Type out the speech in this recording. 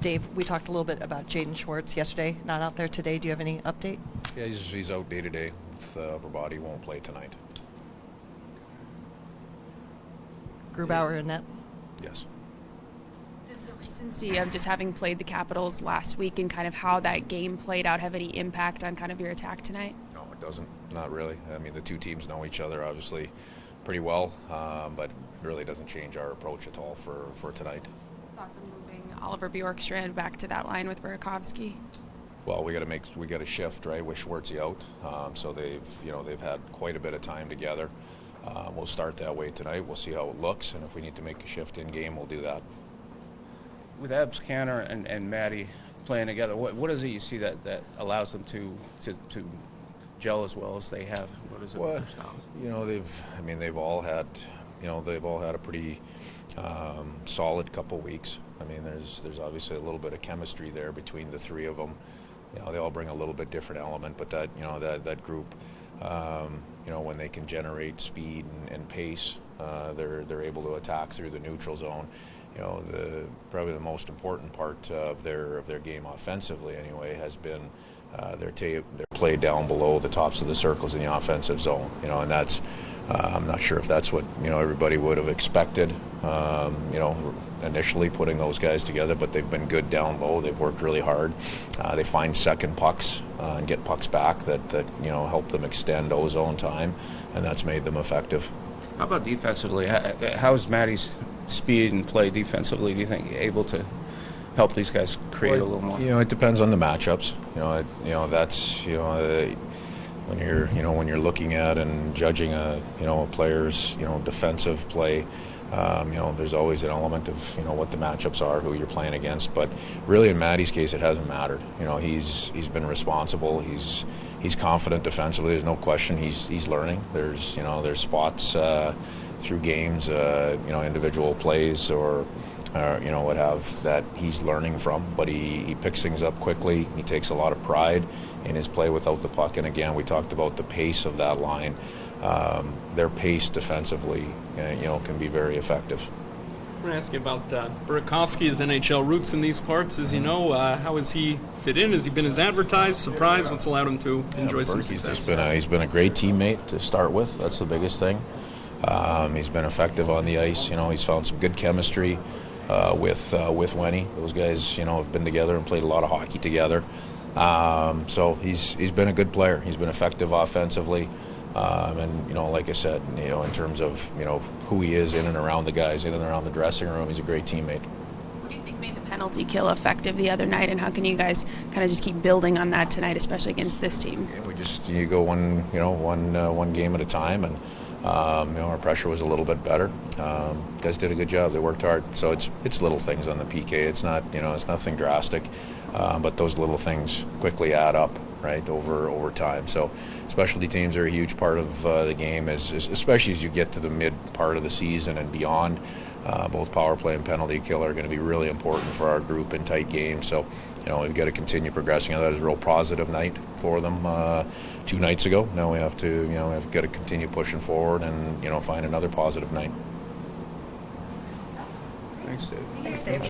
Dave, we talked a little bit about Jaden Schwartz yesterday, not out there today. Do you have any update? Yeah, he's out day to day with upper body. Won't play tonight. Grubauer in net? Yes. Does the recency of just having played the Capitals last week and kind of how that game played out have any impact on kind of your attack tonight? No, it doesn't. Not really. I mean, the two teams know each other obviously pretty well, but really doesn't change our approach at all for tonight. Thoughts on moving Oliver Bjorkstrand back to that line with Burakovsky? Well, we got to shift, right, with Schwartzy out. So they've had quite a bit of time together. We'll start that way tonight. We'll see how it looks, and if we need to make a shift in game, we'll do that. With Abs Canner and Maddie playing together, what is it you see that allows them to gel as well as they have? What is it? Well, they've all had a pretty solid couple weeks. I mean, there's obviously a little bit of chemistry there between the three of them. They all bring a little bit different element, but that group, when they can generate speed and pace, they're able to attack through the neutral zone. Probably the most important part of their game offensively, anyway, has been their play down below the tops of the circles in the offensive zone. And that's I'm not sure if that's what everybody would have expected. Initially putting those guys together, but they've been good down low. They've worked really hard. They find second pucks and get pucks back that help them extend ozone time, and that's made them effective. How about defensively? How is Maddie's speed and play defensively, do you think, able to help these guys create a little more? It depends on the matchups. That's when you're looking at and judging a player's defensive play. There's always an element of what the matchups are, who you're playing against. But really, in Maddie's case, it hasn't mattered. He's been responsible. He's confident defensively. There's no question. He's learning. There's spots through games, individual plays or what have that he's learning from. But he picks things up quickly. He takes a lot of pride in his play without the puck. And again, we talked about the pace of that line. Their pace defensively, can be very effective. I want to ask you about Burakovsky's NHL roots in these parts. As you know, how has he fit in? Has he been as advertised? Surprised? What's allowed him to enjoy some success? He's been a great teammate to start with. That's the biggest thing. He's been effective on the ice. He's found some good chemistry with Wenny. Those guys, have been together and played a lot of hockey together. So he's been a good player. He's been effective offensively. And like I said, in terms of who he is in and around the guys, in and around the dressing room, he's a great teammate. What do you think made the penalty kill effective the other night, and how can you guys kind of just keep building on that tonight, especially against this team? Yeah, you go one game at a time, and our pressure was a little bit better. Guys did a good job. They worked hard. So it's little things on the PK. It's not it's nothing drastic, but those little things quickly add up, right, over time. So specialty teams are a huge part of the game, especially as you get to the mid part of the season and beyond. Both power play and penalty kill are going to be really important for our group in tight games. So we've got to continue progressing. That was a real positive night for them 2 nights ago. Now we have to we've got to continue pushing forward and find another positive night. Thanks, Dave. Thanks, Dave.